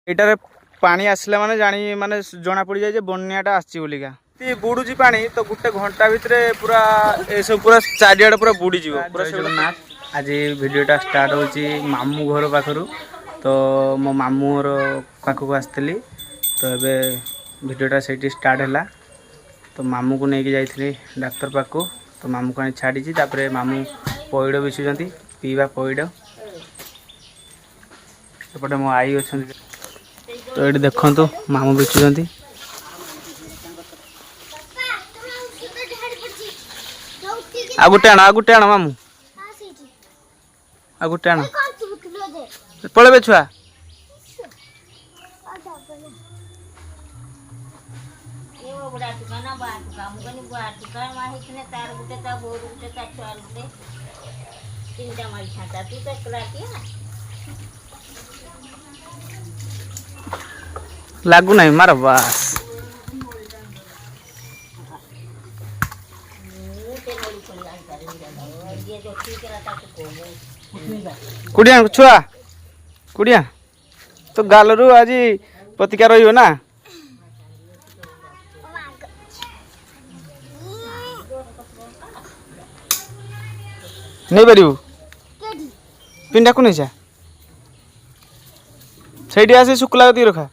एटारे पानी आसला माने जानी माने जना पड़ जाए बन्याटा आसी बोलिका बुड़ुची पानी तो गोटे घंटा भितर पूरा ए सब पूरा चारिआडे पूरा बुड़ी जीव पूरा जगन्नाथ। आज वीडियोटा स्टार्ट होची मामू घर पाखरु तो मो मामू घर पाखक आसती तो एबे वीडियोटा से स्टार्ट है तो मामू को लेकिन जाइए डाक्तर पाखक तो मामू को छाड़ी तापर मामू पैड़ बिछुंट पीवा पैड़ एपटे मो आई अच्छा तो ये देखु मामू बिछुंट आ गुटे आण मामू आ गुटे आण पलैबे छुआ लागू नहीं मार बास कुड़िया छुआ कुड़िया तो गालरू आज प्रतिकार रही ना नहीं पारू पिंडा को नहीं जा सही आसे शुक्ला गति रखा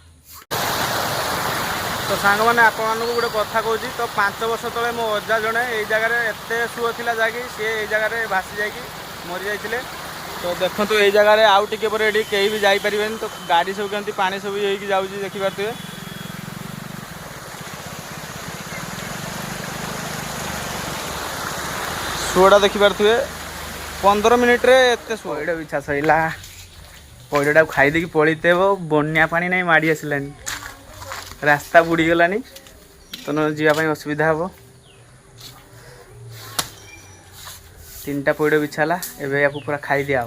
तो सांग मैंने आपको गोटे कथा कहूँ तो 5 वर्ष तले मो अजा जड़े ये जगार एत सुओ था जगह सी ये जगार भासी जा मरी जाते तो देखो तो ये जगार आउ टे पर कहीं भी जापरें तो गाड़ी सब कमी पानी सब ये देखिपे सुओटा देखिपे 15 मिनिट रे एत सुओ ये इच्छा सैला पैड़ा खाईदे पलते बन्या पानी नहीं माड़ी आसलानी रास्ता बुड़ी गलानी तो जावाई असुविधा हम 3टा पैड़ बिछाला एवं या पूरा खाई दिया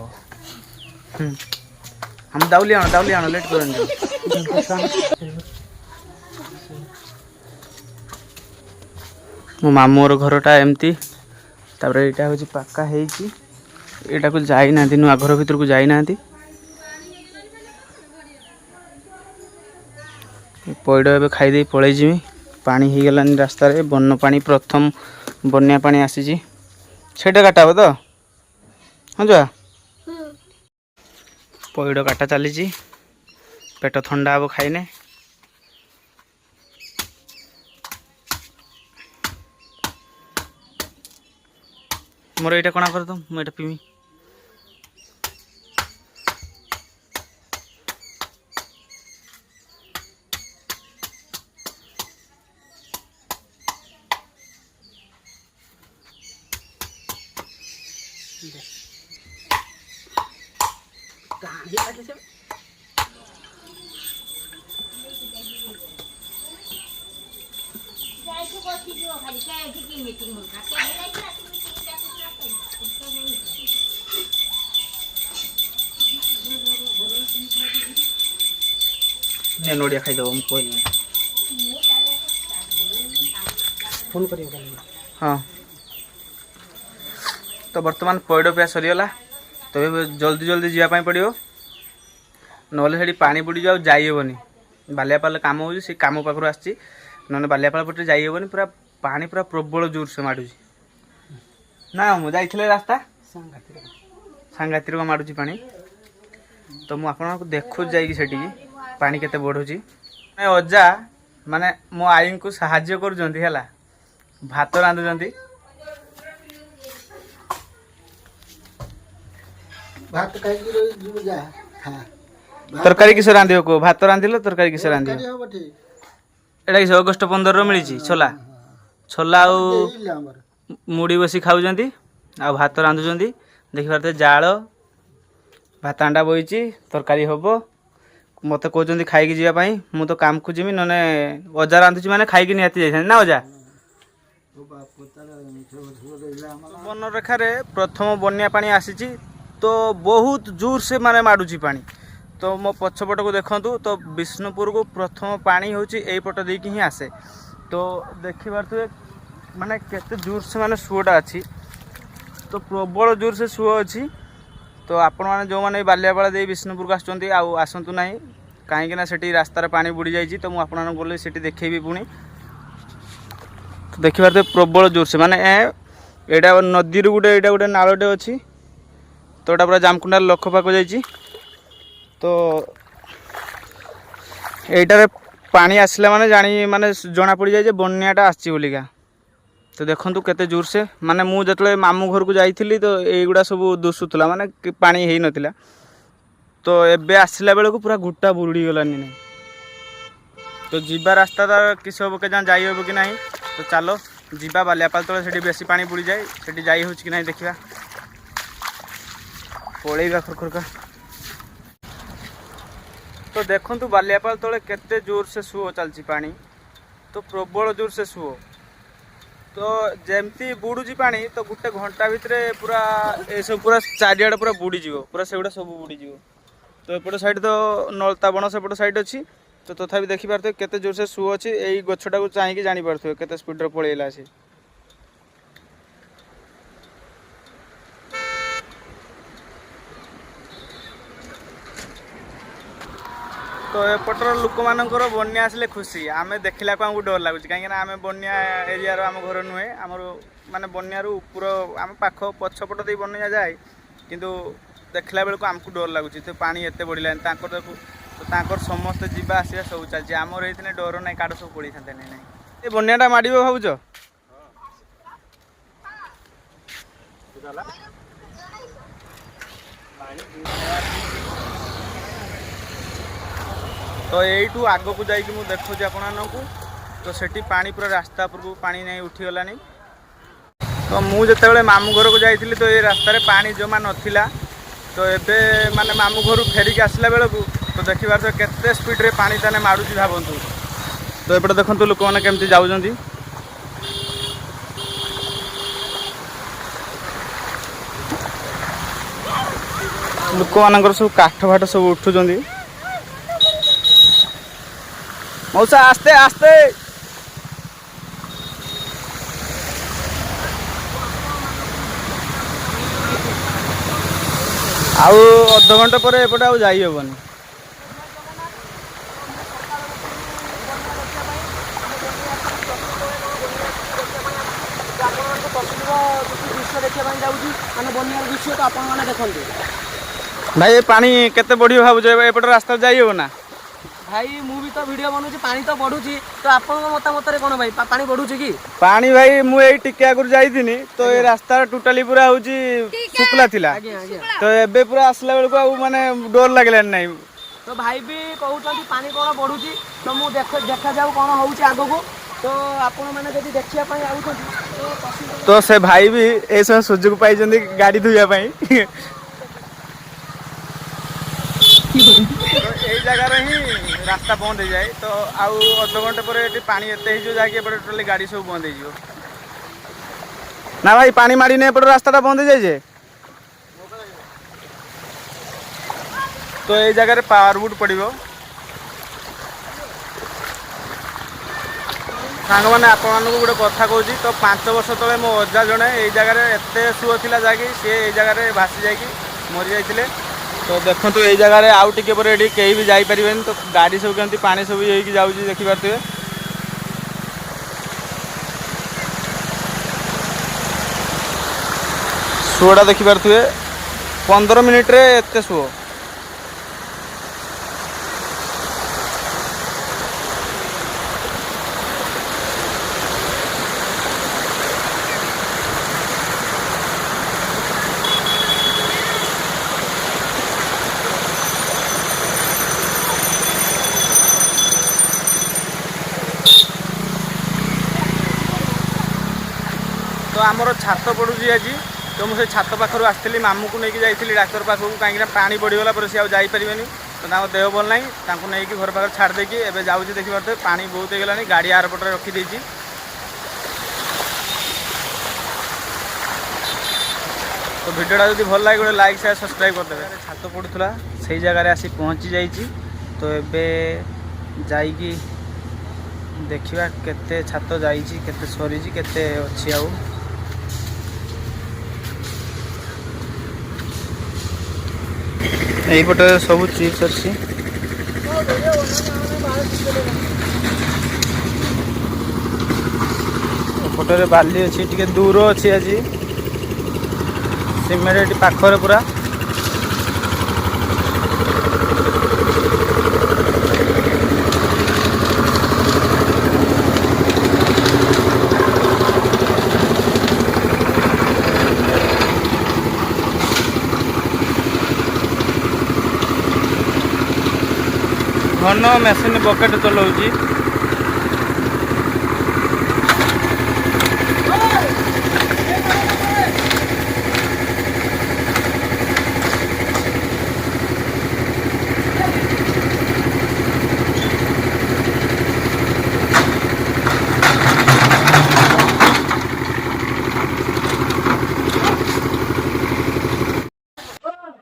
हम दाउली आण लेट कर मो मामूर घरटा एमती तापर यहाँ हूँ पक्का होटा को जाई ना नुआ घर भीतर को जाई ना पैड़ ए खाईदे पलि जीवी पानी हो गलानी रास्ता रे बन पानी प्रथम बन्या पानी आसी सेटा काटा तो हाँ जा पैड़ काटा चली पेट ठंडा हम खाइने मोर यहाँ कणा कर दो मुझे पीमी नोड़िया खाई दो फोन कर हाँ तो बर्तमान पैड़ पिया सरीगला तो जल्दी जल्दी जावाई पड़ो ना पानी बुड़ी जाओ जाइबनी बालियापाल कम हो कम पाखर आसी ना बालियापाल पटे जाइबनी पूरा पानी पूरा प्रबल जोर से माड़ू ना मुझे जाइए रास्ता सांगातिर माड़ू पानी तो मुझे देखु जाइए पानी केते बढ़ुची अजा माने मो आई को साहाଯ୍य करुचंती हैला भात रांधुचंती भात खाई जा हां तरकारी किस रांधियो को भात रांधिलो तरकारी किस रांधियो एटा किस अगस्त 15 रो मिली छोला छोला मुड़ी बसी खाऊचंती आ भात रांधुचंती देखि पारते जाल भात अंडा बोईची तरकारी होबो मत कहते खाई जावाई मु तो काम खोजमी ना अजा रांधुची मैंने खाई निहाती जाइए ना अजा वन रेखार प्रथम बन्या पानी आसी तो बहुत जोर से माने माड़ुची पानी तो मो पछपट को देखु तो विष्णुपुर को प्रथम पानी हूँ यहीपट देकी ही आसे तो देखिपे माने केते जोर से माने सुओटा अच्छी तो प्रबल जोर से सुओ अच्छी तो आपण मैंने जो मैंने बालियापाड़ा दे विष्णुपुर को आसतु ना कहीं सेठी रास्तार पानी बुड़ी जाइए तो मुझे गले से देखेबी पुणी तो देखी पारे प्रबल जोर से माने एटा नदी गोटे गोटे नालटे अच्छी तो यहाँ पूरा जामकुंडार लक्ष पाक जाइए तो यहीटार पानी आसला माने जानी माने जना पड़ जाए बन्याटा आसी बोलिका तो देखूँ केते जोर से माने मुझे जो मामू घर को जाइली तो युवा सब दुसुला माने पानी हो नाला तो एबे आसला बेल को पूरा गुटा बुड़ी गलानी नहीं तो जीवा रास्ता किस हम के जान जाइए कि ना तो चलो जीवा बालियापाल तले से बेसी पानी बुड़ी जाए से जाई हो कि ना देखा पलैबा खुरखुरका तो देखु बालियापाल तले केते जोर से सुओ चलती पानी तो प्रबल जोर से सुओ तो जमती बुड़ुची पानी तो गोटे घंटा भितर पूरा ए सब पूरा चारिआडे पूरा बुड़ीज पूरा से गुड़ा सब बुड़ीज तो एपट साइड तो नलता बण सेपट साइड अच्छी तो तथापि देखिपारे केते जोर से सुओ अच्छी यही गछटा को चाहिए जानीपारे केते स्पीड पलैला से तो एपटर लोक मानकर बन्या आसले खुशी आमे देखला को हमको डर लगुच कहीं आम बन्या एरिया आम घर नुहे आमर माने बन्यारू ऊपर आम पाख पछपट दे बन्या जाए किंतु देखला बेलू आमको डर लगुच तो पानी एत बढ़लानी तो समस्त जीवा आसा सब चलती आमर ये डर ना काड़ सब पड़ी था ना ये बन्याटा माड़ भावुच तो यू आग को जाकि देखुची आपको तो सेठी पानी पूरा रास्ता पूर्व पानी नहीं उठीगलानी तो मुझे जिते मामू घर को जाइली तो ये रास्तार पानी जमा नाला तो एबे माने मामू घर फेरिक आसला बेलू तो देखिए केते स्पीड रे पानी ताने मारुची भावतु तो एपटे देखो लोक मैंने केमती जाऊँगी लोक मान सब काठ फाठ सब उठुंट मौसा आस्ते आस्ते आउ अध घंटा पर एपटे आउ जाई हेबनी भाई पानी केते बढ़ियो भावुछ एपटे रास्ता जाई हेब ना भाई मु भी तो वीडियो बनौछि पानी तो बढ़ुछि तो आपन मतामत रे कोन भाई पानी बढ़ुछि कि पानी भाई मु एई टिके आगुर जाइदिनी तो ए रास्ता टोटली पूरा होउछि सुकला थिला तो एबे पूरा आसला बेल को आ माने डर लागलान नै तो भाई भी कहउछन्ति पानी कोन बढ़ुछि तो मु देखा जाऊ कोन होउछि आगो को तो आपन माने जदी देखिया पई आउछन्ति तो से भाई भी ए सब सुजुग पाई जंदी गाड़ी धुइया पई यही जगार ही रास्ता बंद हो जाए तो आउ अध घंटे पर पानी एत जाकि टोटली गाड़ी सब बंद हो ना भाई पानी माड़ी नहीं एपटे रास्ता बंद हो जाए तो ये जगह पावर बुट पड़ो सांग मैंने आपण गोटे कथा कहूँ तो 5 वर्ष तले मो अजा जड़े ये जगह एत सुओ था जहाँकि सी ये जगह भासी जा मरी जाते तो देखो ये जगह आउ टे पर कहीं भी जापरें तो गाड़ी सब कमी पानी सब ये जाऊँ देखिपे सुओटा देखिपे 15 मिनिट रे एत सुओ तो आमर छात पड़ुची आज तो मुझे छात पाखर आसती मामू को लेकिन जाइली डाक्तर पाखक कहीं पानी बढ़ीगला पर सी आईपारे तो देह भल ना नहीं घर पाखे छाड़ देकी एवं जाऊँगी देखिए पानी बहुत हो गलानी गाड़ी आर पटे रखीदे तो भिडियोटा जब भल लगे गोटे लाइक शेयर सब्सक्राइब करदे छात पड़ूला से जगह आसी पहुँची जाइए तो एबे जाइकी देखिए केते छात जाइए केते सरी केते अच्छी आउ यहीपटे सब चिप्स अच्छी ଏପଟରେ ବାଲି ଅଛି ଟିକେ ଦୂର ଅଛି ଆଜି ସିମେଣ୍ଟ ଏଠି ପାଖରେ ପୁରା ଘନ ମେସିନ୍ ବକେଟ ଚଲାଉଛି।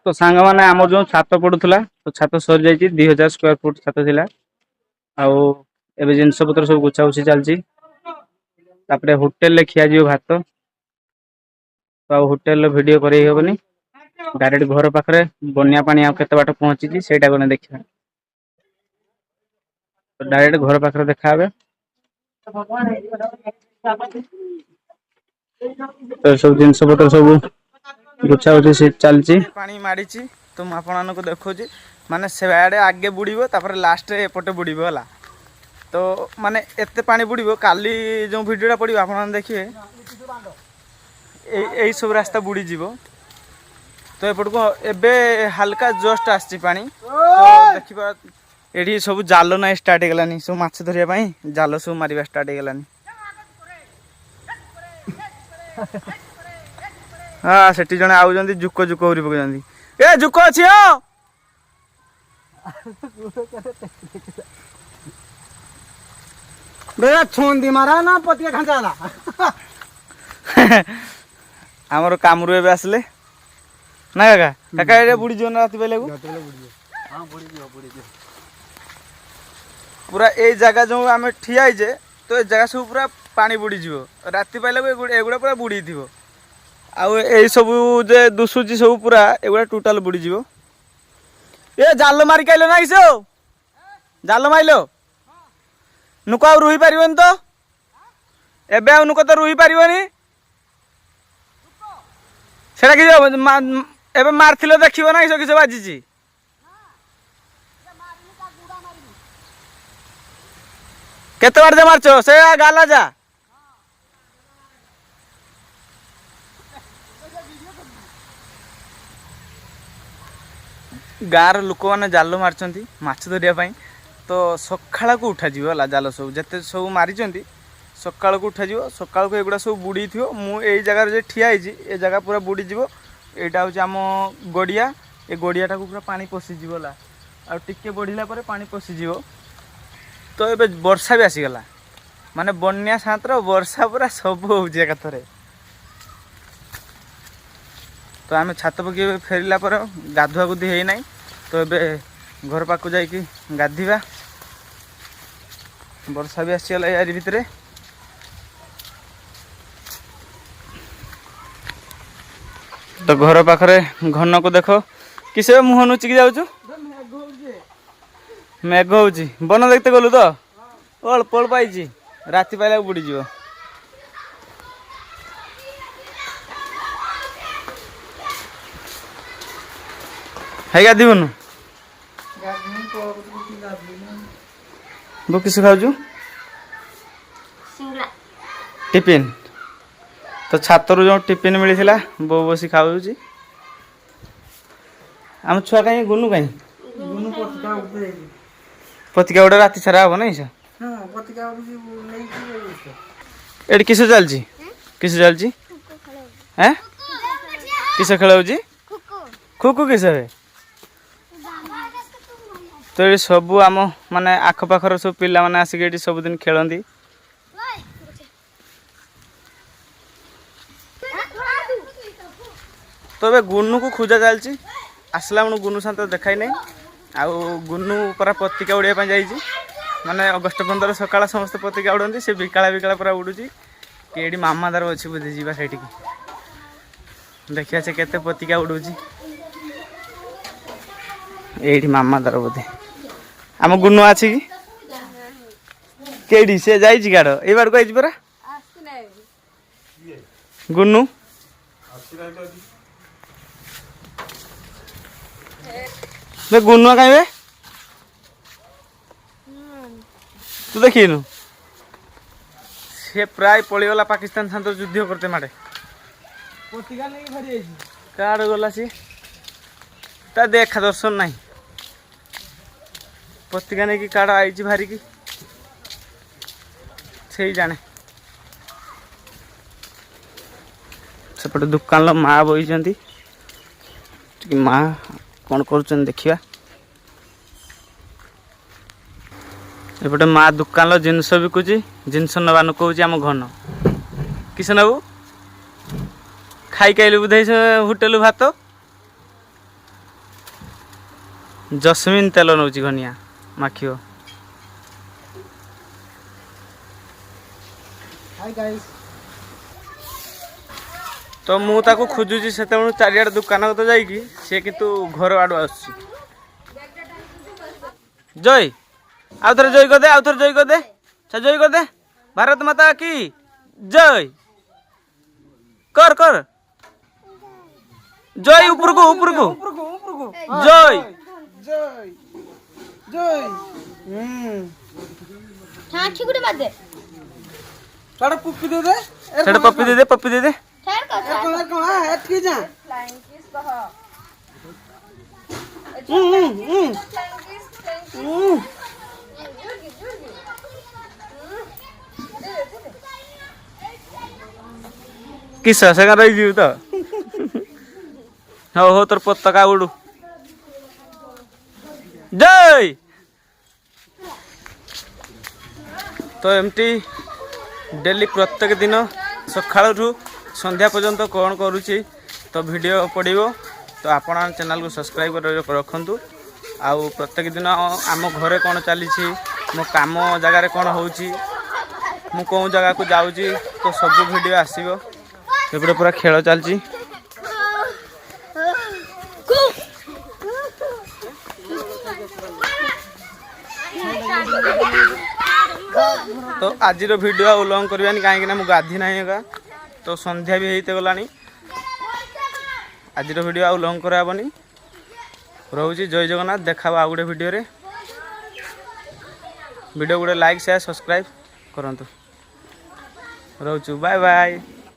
तो सांग मैंने आम जो छात पड़ूला तो छात सरी जाइए 2000 स्क्वायर फुट छात थिला आउ एबे जिनस पत्र सब गुछा गुछी चलती होटेल रे खिया भात तो होटेल वीडियो करई हेबनी डायरेक्ट घर पाखे बनिया पानी आते बाट पहुंची से देखा तो डायरेक्ट घर पाखे देखा तो सब जिनस पत्र सब गुछा गुछी से चलती पानी माड़ी तो मुझे आपको देखा माने से आड़े आगे बुड़ब तापर लास्ट एपटे बुड़ब है तो माने एते पानी बुड़ब काली जो वीडियोटा पड़ो आप देखिए यही सब रास्ता बुड़ी जीव तो एपट को एबे हल्का जस्ट आसी पानी तो देखा ये सब जाल ना स्टार्ट होगलानी सब माछ धरिया जाल सब मारिबा स्टार्ट होगलानी हाँ सेठी जने आउजंदी जुक जुक उरी पकजंदी ए जुक अछि हो बेरा छोन दी मारा ना पतिया खंचाला हमर कामरु एबे आसले ना काका काका एरे बुड़ी जोन राती बेले को हां बुड़ी जो पूरा ए जगह जो आमे ठिया जे तो ए जगह सब पूरा पानी बुड़ी जीवो राती पाइले एगुड़ा पूरा बुड़ी थिवो आउ ए सब जे दुसुची सब पूरा एगुड़ा टोटल बुड़ी जीवो ए जाल मारी काइलो ना किसो जाल माइलो नुको आ रुही पारिबन तो एबे आ नुको तो रुही पारिबनी सेटा कि एबे मारथिलो देखिबो ना किसो किसो बाजिची केते बार जे मारछो से गाला जा गाँव लोक मैंने जाल मार्च माछ धरिया तो सकाल को उठा जीवला जाल सब जिते सब मारी सकाल को उठा जीव सकाल को एगुड़ा सब बुड़ी थी मुझे जगार ठिया ए जगह पूरा बुड़ी जीव यहाँ हूँ आम गड़िया ये गड़ियाटा को पूरा पानी पशिगला आ टिके बढ़ला पानी पशिज तो ये वर्षा भी आसीगला माने बन्या सातर वर्षा पूरा सब हो एकाथरे तो आम छात पकी फेरला गाधुआ गुधी है ना तो ये घर पाक जाकि गाधीवा वर्षा भी आसीगला यार भितर तो घर पाखरे घन को देख किसे मुह नुचिकी जाऊँ मेघ हो बन देखते गलु तो अल्प अल्प आई राति पाइला बुड़ी जीव है गाधीबनु बो किस खाऊ टिफिन तो छातर जो टिफिन मिली बो बसी खाऊ आम छुआ कहीं गुनु कहीं पतिका गोटे राति सारा हम नहीं ये किस चलती किस चलती हैं किस खेल हो खो खो किस तो ये सब आम माने आखपाखर सब पिला माने आसिक सबुदिन खेलती तो ये गुनु को खोजा चलती आसला बेलू गुनु साथ देखाई नहीं आउ गुनु पूरा पत्रिका उड़ाई जाइए माने अगस्ट 15 सकाळ समस्त पत्रिका उड़ती से बिकाला बिकाला पूरा उड़ूची कि मामादार अच्छी बुझे जावा से देखिए से केते पत्रिका उड़ूची ये मामादार बोधे आम गुनु आछि कि केडी से जाइछि गाड़ ए बार को आइछि परा गुनु बे गुनु काइबे तू देखिनु से प्राय पळीगला पाकिस्तान साथ युद्ध करते माडे पत्रिका नहीं भरी आइछि काड़ गला सी ता देखा दर्शन नहीं पत्रिका नहीं कि काड़ आई भारी की से ही जाने सेपटे दुकान माँ बही माँ कौन कर देखा एपटे माँ दुकान जिनस बिकुची जिनस नवा कहूँ आम घन किस नबू खाई खाइलु बुधे होटेल भात जस्मिन तेल नौ घनिया माखियो हाय गाइस तो मु ताको खोजुची से चारिआड दुकान तो जाइकी सी किंतु घर आड़ आस जय आउ थे जय कर दे आउ थे जय कर दे जय कर दे भारत माता की जय कर कर जय ऊपर को ऊपर को जय जय जय हाँ ठीक है मत दे साड़ा पुप्पी दे दे सेटा पप्पी दे दे पप्पी दे दे ठहर कर कौन है ठीक जा फ्लाइंग किस कहा किस से रही जीव तो हो तोर पताका उड़ू जय तो एमती डेली प्रत्येक दिन सकाळू संध्या पर्यंत कौन करुच्ची तो वीडियो पड़ो तो आपण चैनल को सब्सक्राइब कर रखु आउ प्रत्येक दिन आम घरे कौन चली मो काम जगार कौन होची मु कौन जगह को जाऊँगी तो सब वीडियो आसो एपटे पूरा खेल चलती तो आज वीडियो आउ लंग करवानी कहीं मुझे गाधी ना तो संध्या भी होते गला आज वीडियो आउ लंग कराबनी रोची जय जगन्नाथ देखा आउ गोटे वीडियो गोटे लाइक शेयर सब्सक्राइब करंतु रोचु बाय बाय।